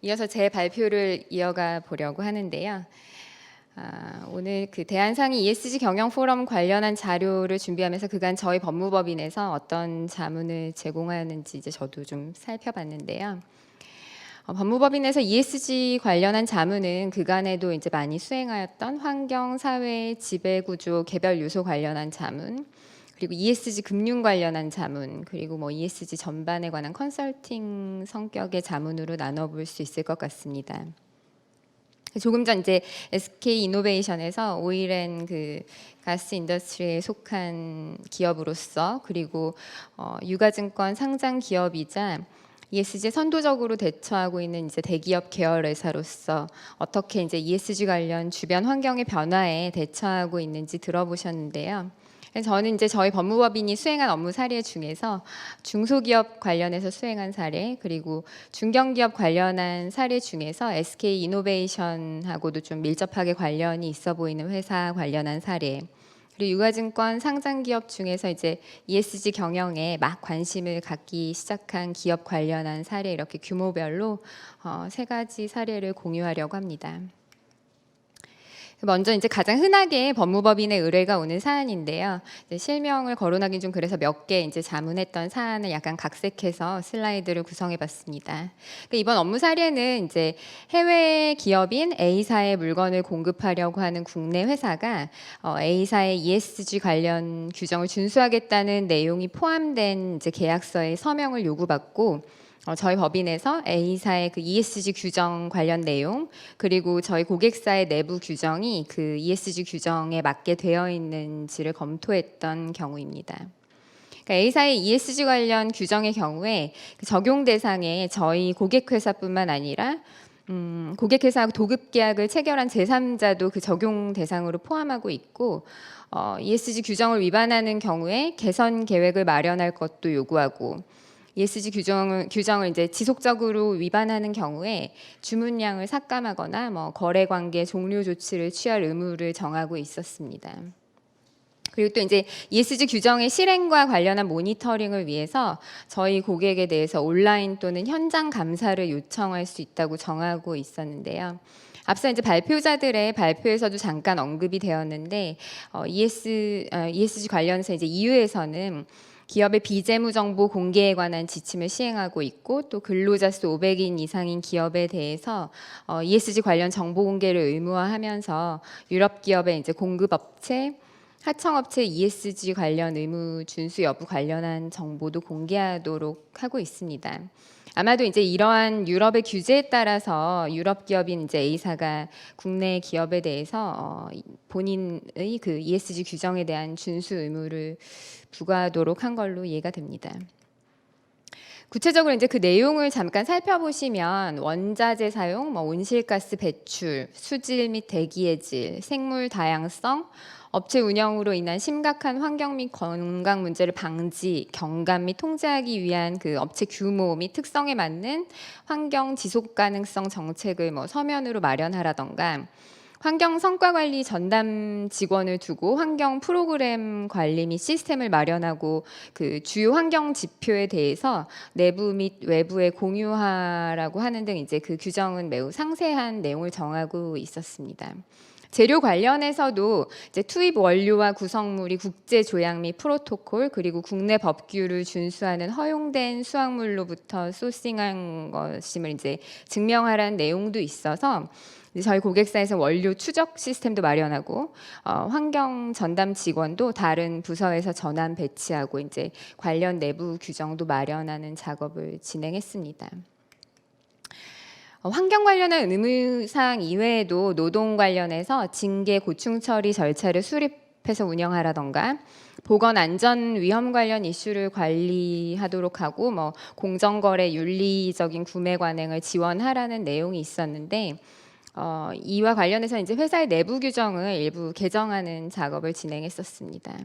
이어서 제 발표를 이어가 보려고 하는데요. 오늘 그 대한상의 ESG 경영 포럼 관련한 자료를 준비하면서 그간 저희 법무법인에서 어떤 자문을 제공하였는지 이제 저도 좀 살펴봤는데요. 법무법인에서 ESG 관련한 자문은 그간에도 이제 많이 수행하였던 환경, 사회, 지배구조, 개별 요소 관련한 자문, 그리고 ESG 금융 관련한 자문, 그리고 뭐 ESG 전반에 관한 컨설팅 성격의 자문으로 나눠볼 수 있을 것 같습니다. 조금 전 이제 SK 이노베이션에서 오일앤 그 가스 인더스트리에 속한 기업으로서 그리고 유가증권 상장 기업이자 ESG 선도적으로 대처하고 있는 이제 대기업 계열 회사로서 어떻게 이제 ESG 관련 주변 환경의 변화에 대처하고 있는지 들어보셨는데요. 저는 이제 저희 법무법인이 수행한 업무 사례 중에서 중소기업 관련해서 수행한 사례, 그리고 중견기업 관련한 사례 중에서 SK 이노베이션하고도 좀 밀접하게 관련이 있어 보이는 회사 관련한 사례, 그리고 유가증권 상장기업 중에서 이제 ESG 경영에 막 관심을 갖기 시작한 기업 관련한 사례, 이렇게 규모별로 세 가지 사례를 공유하려고 합니다. 먼저 이제 가장 흔하게 법무법인의 의뢰가 오는 사안인데요. 실명을 거론하기 좀 그래서 몇 개 이제 자문했던 사안을 약간 각색해서 슬라이드를 구성해봤습니다. 이번 업무 사례는 이제 해외 기업인 A사에 물건을 공급하려고 하는 국내 회사가 A사의 ESG 관련 규정을 준수하겠다는 내용이 포함된 이제 계약서에 서명을 요구받고 저희 법인에서 A사의 그 ESG 규정 관련 내용, 그리고 저희 고객사의 내부 규정이 그 ESG 규정에 맞게 되어 있는지를 검토했던 경우입니다. 그러니까 A사의 ESG 관련 규정의 경우에 그 적용 대상에 저희 고객회사뿐만 아니라 고객회사하고 도급 계약을 체결한 제3자도 그 적용 대상으로 포함하고 있고, ESG 규정을 위반하는 경우에 개선 계획을 마련할 것도 요구하고, ESG 규정을 이제 지속적으로 위반하는 경우에 주문량을 삭감하거나 뭐 거래 관계 종료 조치를 취할 의무를 정하고 있었습니다. 그리고 또 이제 ESG 규정의 실행과 관련한 모니터링을 위해서 저희 고객에 대해서 온라인 또는 현장 감사를 요청할 수 있다고 정하고 있었는데요. 앞서 이제 발표자들의 발표에서도 잠깐 언급이 되었는데 ESG 관련해서 이제 EU에서는 기업의 비재무 정보 공개에 관한 지침을 시행하고 있고, 또 근로자 수 500인 이상인 기업에 대해서 ESG 관련 정보 공개를 의무화하면서 유럽 기업의 이제 공급업체, 하청업체 ESG 관련 의무 준수 여부 관련한 정보도 공개하도록 하고 있습니다. 아마도 이제 이러한 유럽의 규제에 따라서 유럽 기업인 이제 A사가 국내 기업에 대해서 본인의 그 ESG 규정에 대한 준수 의무를 부과하도록 한 걸로 이해가 됩니다. 구체적으로 이제 그 내용을 잠깐 살펴보시면 원자재 사용, 뭐 온실가스 배출, 수질 및 대기의 질, 생물 다양성, 업체 운영으로 인한 심각한 환경 및 건강 문제를 방지, 경감 및 통제하기 위한 그 업체 규모 및 특성에 맞는 환경 지속 가능성 정책을 뭐 서면으로 마련하라던가, 환경 성과 관리 전담 직원을 두고 환경 프로그램 관리 및 시스템을 마련하고 그 주요 환경 지표에 대해서 내부 및 외부에 공유하라고 하는 등 이제 그 규정은 매우 상세한 내용을 정하고 있었습니다. 재료 관련해서도 이제 투입 원료와 구성물이 국제 조약 및 프로토콜, 그리고 국내 법규를 준수하는 허용된 수확물로부터 소싱한 것임을 이제 증명하라는 내용도 있어서 저희 고객사에서 원료 추적 시스템도 마련하고 환경 전담 직원도 다른 부서에서 전환 배치하고 이제 관련 내부 규정도 마련하는 작업을 진행했습니다. 환경 관련한 의무사항 이외에도 노동 관련해서 징계 고충 처리 절차를 수립해서 운영하라던가, 보건 안전 위험 관련 이슈를 관리하도록 하고 뭐 공정거래 윤리적인 구매 관행을 지원하라는 내용이 있었는데, 이와 관련해서 이제 회사의 내부 규정을 일부 개정하는 작업을 진행했었습니다.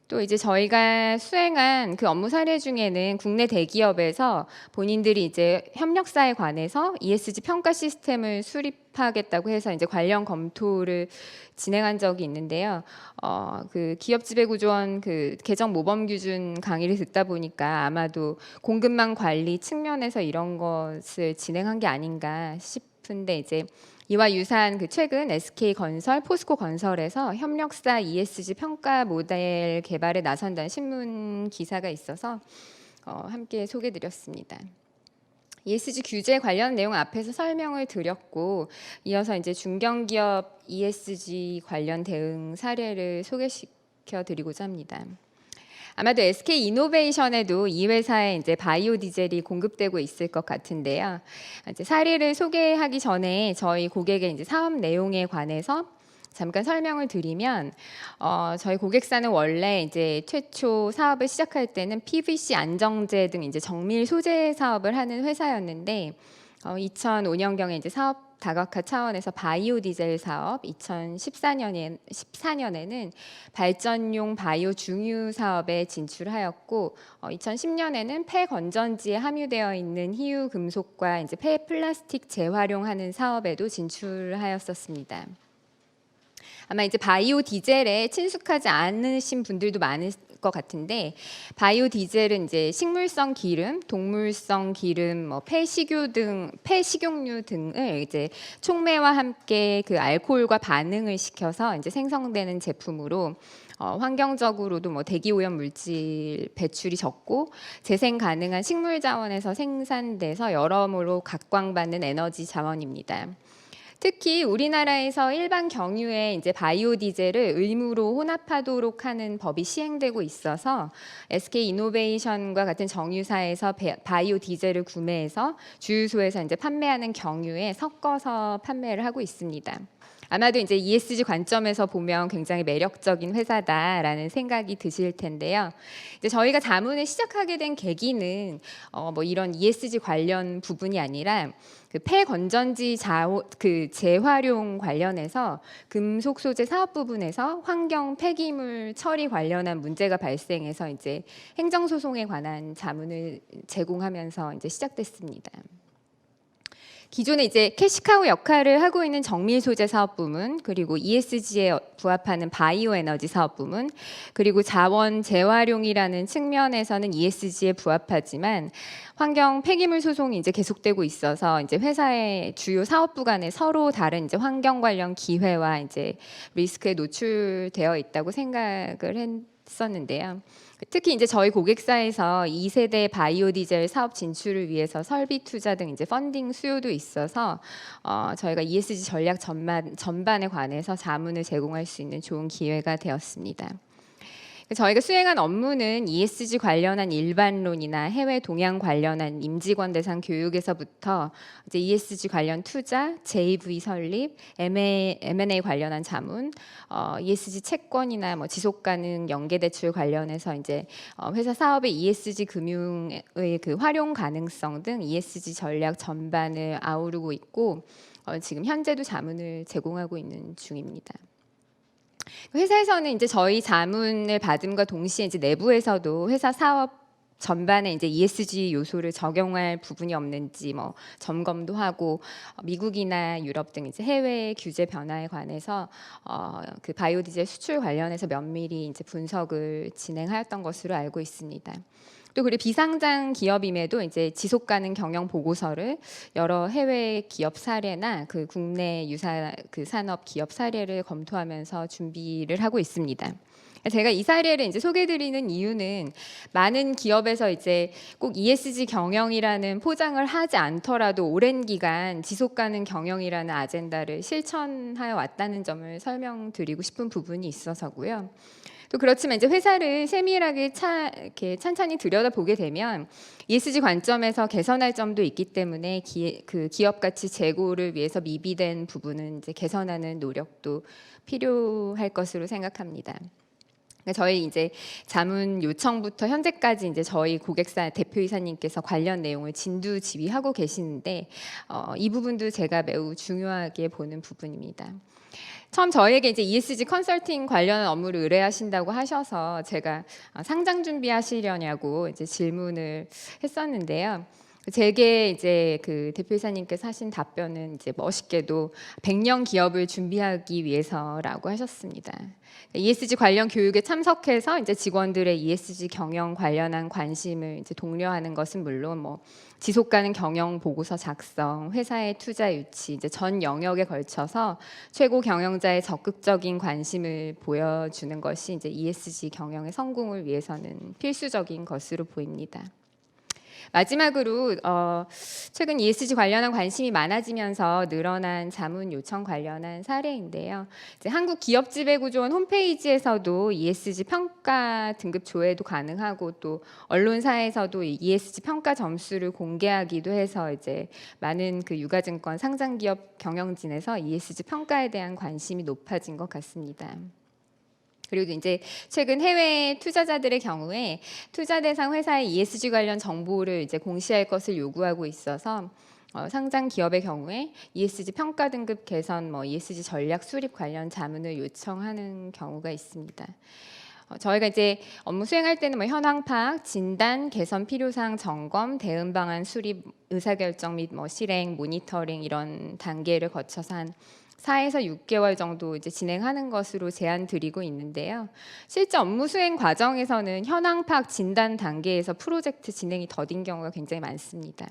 또 이제 저희가 수행한 그 업무 사례 중에는 국내 대기업에서 본인들이 이제 협력사에 관해서 ESG 평가 시스템을 수립하겠다고 해서 이제 관련 검토를 진행한 적이 있는데요. 그 기업 지배구조원 그 개정 모범 기준 강의를 듣다 보니까 아마도 공급망 관리 측면에서 이런 것을 진행한 게 아닌가 싶은데 이제 이와 유사한 그 최근 SK건설, 포스코건설에서 협력사 ESG 평가 모델 개발에 나선다는 신문 기사가 있어서 함께 소개드렸습니다. ESG 규제 관련 내용 앞에서 설명을 드렸고 이어서 이제 중견기업 ESG 관련 대응 사례를 소개시켜 드리고자 합니다. 아마도 SK 이노베이션에도 이 회사에 이제 바이오 디젤이 공급되고 있을 것 같은데요. 이제 사례를 소개하기 전에 저희 고객의 이제 사업 내용에 관해서 잠깐 설명을 드리면 저희 고객사는 원래 이제 최초 사업을 시작할 때는 PVC 안정제 등 이제 정밀 소재 사업을 하는 회사였는데 2005년경에 이제 사업 다각화 차원에서 바이오 디젤 사업, 2014년에는 발전용 바이오 중유 사업에 진출하였고 2010년에는 폐 건전지에 함유되어 있는 희유 금속과 이제 폐 플라스틱 재활용하는 사업에도 진출하였었습니다. 아마 이제 바이오 디젤에 친숙하지 않으신 분들도 많을 것 같은데 바이오 디젤은 이제 식물성 기름, 동물성 기름, 뭐 폐식용유 등을 이제 촉매와 함께 그 알코올과 반응을 시켜서 이제 생성되는 제품으로 환경적으로도 뭐 대기 오염 물질 배출이 적고 재생 가능한 식물 자원에서 생산돼서 여러모로 각광받는 에너지 자원입니다. 특히 우리나라에서 일반 경유에 이제 바이오 디젤을 의무로 혼합하도록 하는 법이 시행되고 있어서 SK 이노베이션과 같은 정유사에서 바이오 디젤을 구매해서 주유소에서 이제 판매하는 경유에 섞어서 판매를 하고 있습니다. 아마도 이제 ESG 관점에서 보면 굉장히 매력적인 회사다라는 생각이 드실 텐데요. 이제 저희가 자문을 시작하게 된 계기는 뭐 이런 ESG 관련 부분이 아니라 그 폐건전지 그 재활용 관련해서 금속 소재 사업 부분에서 환경 폐기물 처리 관련한 문제가 발생해서 이제 행정 소송에 관한 자문을 제공하면서 이제 시작됐습니다. 기존에 이제 캐시카우 역할을 하고 있는 정밀 소재 사업 부문, 그리고 ESG에 부합하는 바이오 에너지 사업 부문, 그리고 자원 재활용이라는 측면에서는 ESG에 부합하지만 환경 폐기물 소송이 이제 계속되고 있어서 이제 회사의 주요 사업부 간에 서로 다른 이제 환경 관련 기회와 이제 리스크에 노출되어 있다고 생각을 했었는데요. 특히 이제 저희 고객사에서 2세대 바이오 디젤 사업 진출을 위해서 설비 투자 등 이제 펀딩 수요도 있어서 저희가 ESG 전략 전반에 관해서 자문을 제공할 수 있는 좋은 기회가 되었습니다. 저희가 수행한 업무는 ESG 관련한 일반론이나 해외 동향 관련한 임직원 대상 교육에서부터 이제 ESG 관련 투자, JV 설립, M&A 관련한 자문, ESG 채권이나 뭐 지속 가능 연계 대출 관련해서 이제 회사 사업의 ESG 금융의 그 활용 가능성 등 ESG 전략 전반을 아우르고 있고 지금 현재도 자문을 제공하고 있는 중입니다. 회사에서는 이제 저희 자문을 받음과 동시에 이제 내부에서도 회사 사업 전반에 이제 ESG 요소를 적용할 부분이 없는지 뭐 점검도 하고 미국이나 유럽 등 이제 해외 규제 변화에 관해서 그 바이오 디젤 수출 관련해서 면밀히 이제 분석을 진행하였던 것으로 알고 있습니다. 또 그리고 비상장 기업임에도 이제 지속 가능 경영 보고서를 여러 해외 기업 사례나 그 국내 유사 그 산업 기업 사례를 검토하면서 준비를 하고 있습니다. 제가 이 사례를 이제 소개드리는 이유는 많은 기업에서 이제 꼭 ESG 경영이라는 포장을 하지 않더라도 오랜 기간 지속 가능 경영이라는 아젠다를 실천하여 왔다는 점을 설명드리고 싶은 부분이 있어서고요. 또 그렇지만 이제 회사를 세밀하게 이렇게 찬찬히 들여다보게 되면 ESG 관점에서 개선할 점도 있기 때문에 그 기업 가치 제고를 위해서 미비된 부분은 이제 개선하는 노력도 필요할 것으로 생각합니다. 저희 이제 자문 요청부터 현재까지 이제 저희 고객사 대표이사님께서 관련 내용을 진두지휘하고 계시는데 이 부분도 제가 매우 중요하게 보는 부분입니다. 처음 저에게 이제 ESG 컨설팅 관련한 업무를 의뢰하신다고 하셔서 제가 상장 준비하시려냐고 이제 질문을 했었는데요. 제게 이제 그 대표이사님께서 하신 답변은 이제 멋있게도 100년 기업을 준비하기 위해서라고 하셨습니다. ESG 관련 교육에 참석해서 이제 직원들의 ESG 경영 관련한 관심을 이제 독려하는 것은 물론 뭐 지속 가능 경영 보고서 작성, 회사의 투자 유치, 이제 전 영역에 걸쳐서 최고 경영자의 적극적인 관심을 보여주는 것이 이제 ESG 경영의 성공을 위해서는 필수적인 것으로 보입니다. 마지막으로 최근 ESG 관련한 관심이 많아지면서 늘어난 자문 요청 관련한 사례인데요. 이제 한국 기업지배구조원 홈페이지에서도 ESG 평가 등급 조회도 가능하고 또 언론사에서도 ESG 평가 점수를 공개하기도 해서 이제 많은 그 유가증권 상장기업 경영진에서 ESG 평가에 대한 관심이 높아진 것 같습니다. 그리고 이제 최근 해외 투자자들의 경우에 투자 대상 회사의 ESG 관련 정보를 이제 공시할 것을 요구하고 있어서 상장 기업의 경우에 ESG 평가 등급 개선, ESG 전략 수립 관련 자문을 요청하는 경우가 있습니다. 저희가 이제 업무 수행할 때는 현황 파악, 진단, 개선 필요사항 점검, 대응 방안 수립, 의사결정 및 실행, 모니터링 이런 단계를 거쳐서 한 4에서 6개월 정도 이제 진행하는 것으로 제안 드리고 있는데요. 실제 업무 수행 과정에서는 현황 파악 진단 단계에서 프로젝트 진행이 더딘 경우가 굉장히 많습니다.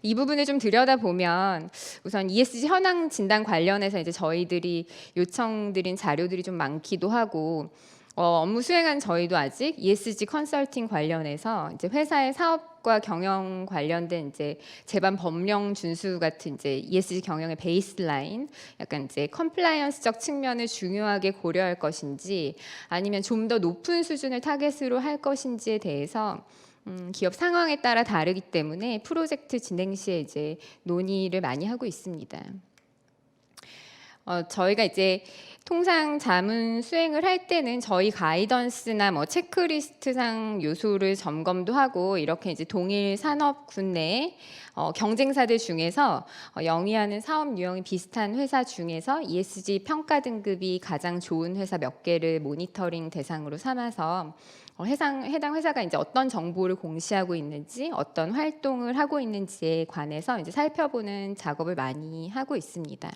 이 부분을 좀 들여다보면 우선 ESG 현황 진단 관련해서 이제 저희들이 요청드린 자료들이 좀 많기도 하고 업무 수행한 저희도 아직 ESG 컨설팅 관련해서 이제 회사의 사업과 경영 관련된 이제 제반 법령 준수 같은 이제 ESG 경영의 베이스라인, 약간 이제 컴플라이언스적 측면을 중요하게 고려할 것인지 아니면 좀 더 높은 수준을 타겟으로 할 것인지에 대해서 기업 상황에 따라 다르기 때문에 프로젝트 진행 시에 이제 논의를 많이 하고 있습니다. 저희가 이제 통상 자문 수행을 할 때는 저희 가이던스나 체크리스트상 요소를 점검도 하고 이렇게 이제 동일 산업군 내에 경쟁사들 중에서 영위하는 사업 유형이 비슷한 회사 중에서 ESG 평가 등급이 가장 좋은 회사 몇 개를 모니터링 대상으로 삼아서 해당 회사가 이제 어떤 정보를 공시하고 있는지, 어떤 활동을 하고 있는지에 관해서 이제 살펴보는 작업을 많이 하고 있습니다.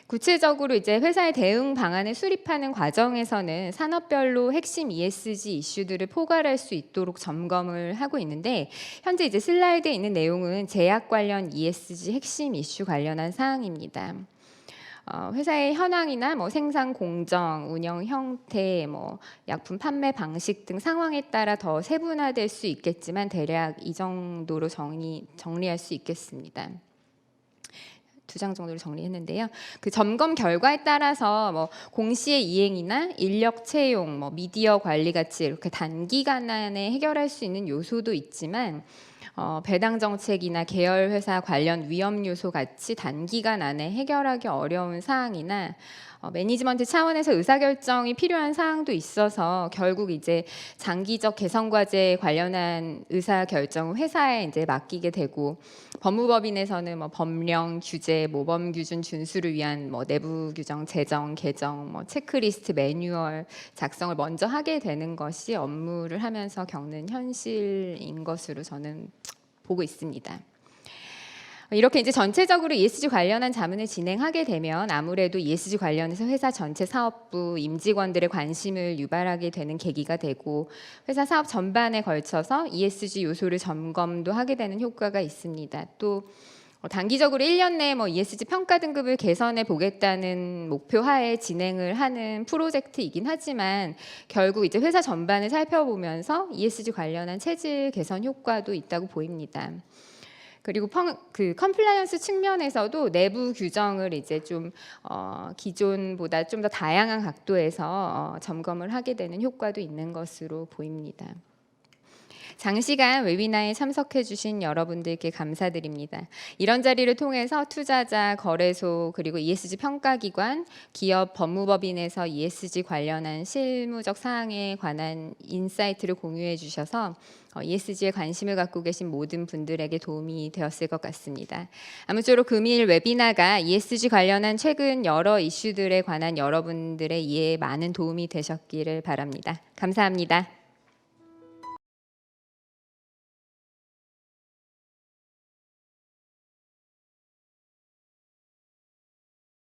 구체적으로 이제 회사의 대응 방안을 수립하는 과정에서는 산업별로 핵심 ESG 이슈들을 포괄할 수 있도록 점검을 하고 있는데 현재 이제 슬라이드에 있는 내용은 제약 관련 ESG 핵심 이슈 관련한 사항입니다. 회사의 현황이나 생산 공정, 운영 형태, 약품 판매 방식 등 상황에 따라 더 세분화될 수 있겠지만 대략 이 정도로 정리할 수 있겠습니다. 2장 정도를 정리했는데요. 그 점검 결과에 따라서 공시의 이행이나 인력 채용, 미디어 관리 같이 이렇게 단기간 안에 해결할 수 있는 요소도 있지만 배당 정책이나 계열 회사 관련 위험 요소 같이 단기간 안에 해결하기 어려운 사항이나 매니지먼트 차원에서 의사결정이 필요한 사항도 있어서 결국 이제 장기적 개선 과제 관련한 의사결정을 회사에 이제 맡기게 되고 법무법인에서는 법령, 규제, 모범 기준 준수를 위한 내부 규정, 재정, 개정, 체크리스트, 매뉴얼 작성을 먼저 하게 되는 것이 업무를 하면서 겪는 현실인 것으로 저는 보고 있습니다. 이렇게 이제 전체적으로 ESG 관련한 자문을 진행하게 되면 아무래도 ESG 관련해서 회사 전체 사업부 임직원들의 관심을 유발하게 되는 계기가 되고 회사 사업 전반에 걸쳐서 ESG 요소를 점검도 하게 되는 효과가 있습니다. 또 단기적으로 1년 내에 ESG 평가 등급을 개선해 보겠다는 목표 하에 진행을 하는 프로젝트이긴 하지만 결국 이제 회사 전반을 살펴보면서 ESG 관련한 체질 개선 효과도 있다고 보입니다. 그리고 그 컴플라이언스 측면에서도 내부 규정을 이제 좀 기존보다 좀 더 다양한 각도에서 점검을 하게 되는 효과도 있는 것으로 보입니다. 장시간 웨비나에 참석해 주신 여러분들께 감사드립니다. 이런 자리를 통해서 투자자, 거래소, 그리고 ESG 평가기관, 기업 법무법인에서 ESG 관련한 실무적 사항에 관한 인사이트를 공유해 주셔서 ESG에 관심을 갖고 계신 모든 분들에게 도움이 되었을 것 같습니다. 아무쪼록 금일 웨비나가 ESG 관련한 최근 여러 이슈들에 관한 여러분들의 이해에 많은 도움이 되셨기를 바랍니다. 감사합니다.